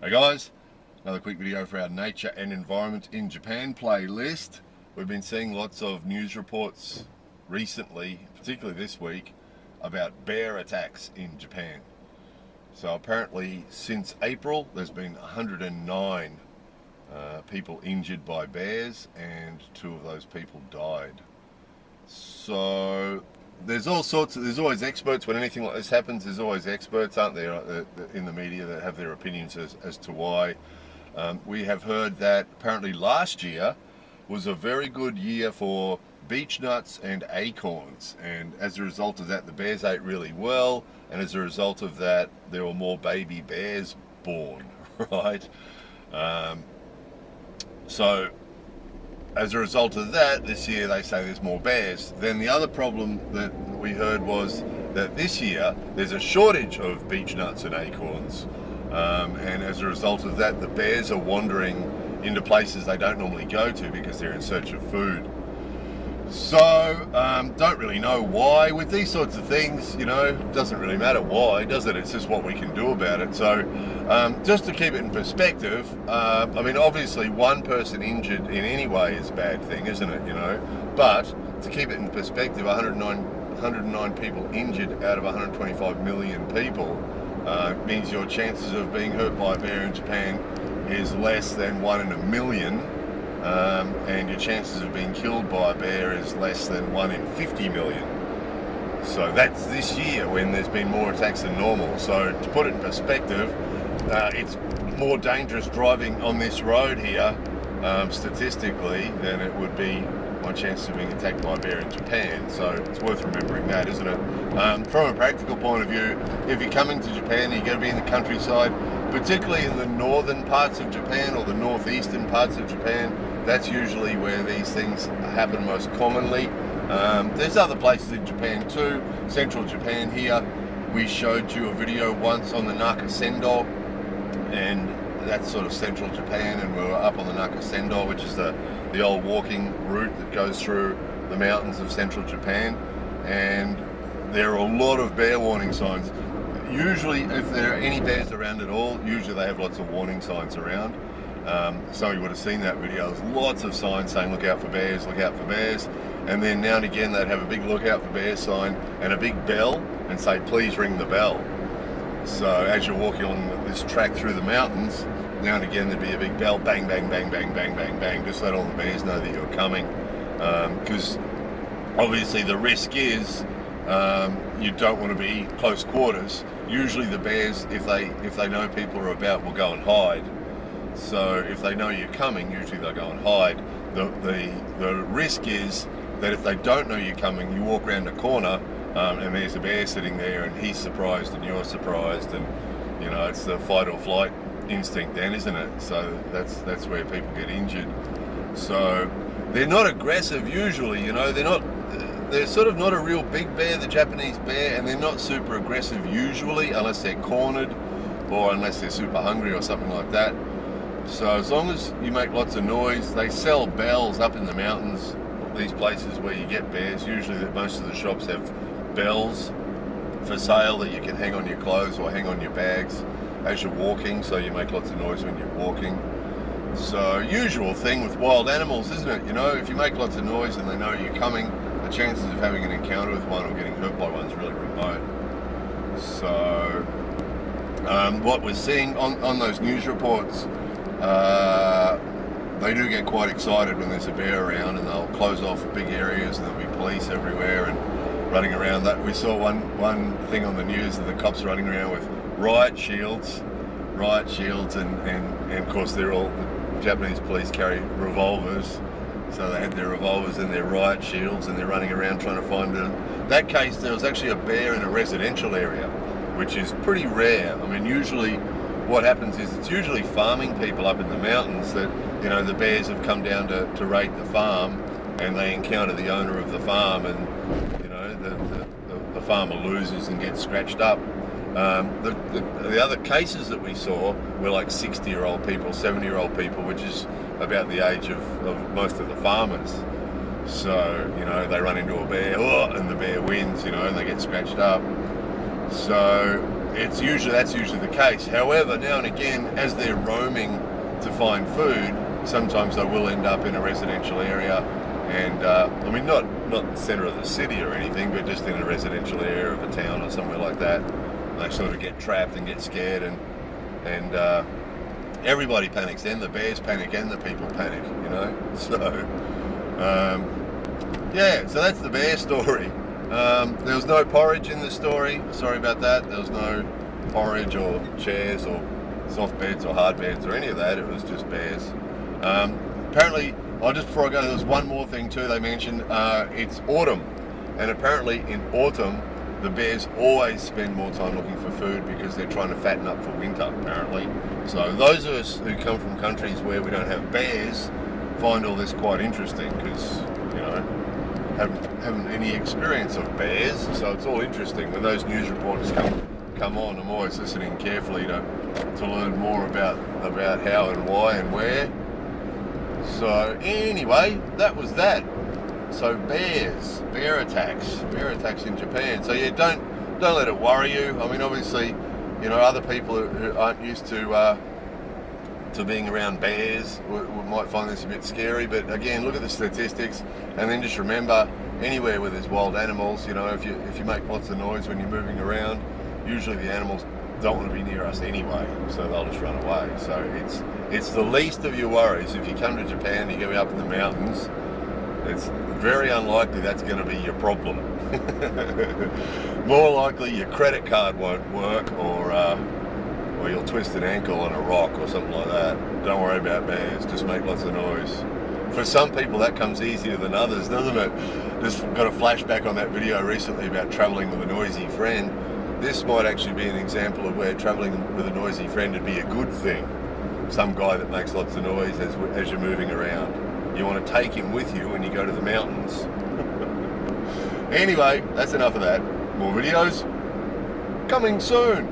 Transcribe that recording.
Hey guys, another quick video for our nature and environment in Japan playlist. We've been seeing lots of news reports recently, particularly this week, about bear attacks in Japan. So apparently since April there's been 109 people injured by bears, and 2 of those people died. So there's always experts when anything like this happens. There's always experts, aren't there, in the media that have their opinions as to why. We have heard that apparently last year was a very good year for beech nuts and acorns, and as a result of that the bears ate really well, and as a result of that there were more baby bears born, right? So as a result of that, this year they say there's more bears. Then the other problem that we heard was that this year there's a shortage of beech nuts and acorns, and as a result of that the bears are wandering into places they don't normally go to because they're in search of food. So don't really know why. With these sorts of things, you know, it doesn't really matter why, does it? It's just what we can do about it. So just to keep it in perspective, I mean, obviously one person injured in any way is a bad thing, isn't it, you know? But to keep it in perspective, 109 people injured out of 125 million people means your chances of being hurt by a bear in Japan is less than 1 in a million. And your chances of being killed by a bear is less than 1 in 50 million. So that's this year when there's been more attacks than normal. So to put it in perspective, it's more dangerous driving on this road here, statistically, than it would be my chances of being attacked by a bear in Japan. So it's worth remembering that, isn't it? From a practical point of view, if you're coming to Japan, you're going to be in the countryside, particularly in the northern parts of Japan or the northeastern parts of Japan. That's usually where these things happen most commonly. There's other places in Japan too. Central Japan here, we showed you a video once on the Nakasendo, and that's sort of central Japan, and we were up on the Nakasendo, which is the old walking route that goes through the mountains of central Japan, and there are a lot of bear warning signs. Usually if there are any bears around at all, usually they have lots of warning signs around. Some of you would have seen that video. There's lots of signs saying look out for bears, look out for bears, and then now and again they'd have a big look out for bears sign and a big bell and say please ring the bell. So as you're walking on this track through the mountains, now and again there'd be a big bell, bang bang bang bang bang bang bang, just let all the bears know that you're coming, because obviously the risk is you don't want to be close quarters. Usually the bears, if they know people are about, will go and hide. So if they know you're coming, usually they'll go and hide. The risk is that if they don't know you're coming, you walk around the corner and there's a bear sitting there and he's surprised and you're surprised, and you know, it's the fight or flight instinct then, isn't it? So that's where people get injured. So they're not aggressive usually, you know, they're sort of not a real big bear, the Japanese bear, and they're not super aggressive usually unless they're cornered or unless they're super hungry or something like that. So as long as you make lots of noise, they sell bells up in the mountains, these places where you get bears. Usually that most of the shops have bells for sale that you can hang on your clothes or hang on your bags as you're walking, so you make lots of noise when you're walking. So usual thing with wild animals, isn't it? You know, if you make lots of noise and they know you're coming, the chances of having an encounter with one or getting hurt by one is really remote. So what we're seeing on those news reports, they do get quite excited when there's a bear around, and they'll close off big areas and there'll be police everywhere and running around. That we saw one thing on the news of the cops running around with riot shields, and of course the Japanese police carry revolvers, so they had their revolvers and their riot shields, and they're running around trying to find them. In that case there was actually a bear in a residential area, which is pretty rare. I mean, usually what happens is it's usually farming people up in the mountains that, you know, the bears have come down to raid the farm, and they encounter the owner of the farm, and you know the farmer loses and gets scratched up. The other cases that we saw were like 60-year-old people, 70-year-old people, which is about the age of most of the farmers. So, you know, they run into a bear, and the bear wins, you know, and they get scratched up. So that's usually the case. However, now and again, as they're roaming to find food, sometimes they will end up in a residential area, and I mean not the centre of the city or anything, but just in a residential area of a town or somewhere like that. They sort of get trapped and get scared, and everybody panics. Then the bears panic and the people panic, you know. So yeah, so that's the bear story. There was no porridge in the story. Sorry about that. There was no porridge or chairs or soft beds or hard beds or any of that. It was just bears. Apparently, just before I go, there was one more thing too. They mentioned it's autumn, and apparently in autumn the bears always spend more time looking for food because they're trying to fatten up for winter, apparently. So those of us who come from countries where we don't have bears find all this quite interesting because, you know, haven't any experience of bears, so it's all interesting when those news reporters come on. I'm always listening carefully to learn more about how and why and where. So anyway, that was that. So bear attacks in Japan. So yeah, don't let it worry you. I mean, obviously, you know, other people who aren't used to being around bears might find this a bit scary. But again, look at the statistics, and then just remember, anywhere where there's wild animals, you know, if you make lots of noise when you're moving around, usually the animals don't want to be near us anyway, so they'll just run away. So it's the least of your worries. If you come to Japan, you go up in the mountains, it's very unlikely that's going to be your problem. More likely your credit card won't work, or you'll twist an ankle on a rock or something like that. Don't worry about bears, just make lots of noise. For some people that comes easier than others, doesn't it? Just got a flashback on that video recently about travelling with a noisy friend. This might actually be an example of where travelling with a noisy friend would be a good thing. Some guy that makes lots of noise as you're moving around. You want to take him with you when you go to the mountains. Anyway, that's enough of that. More videos coming soon.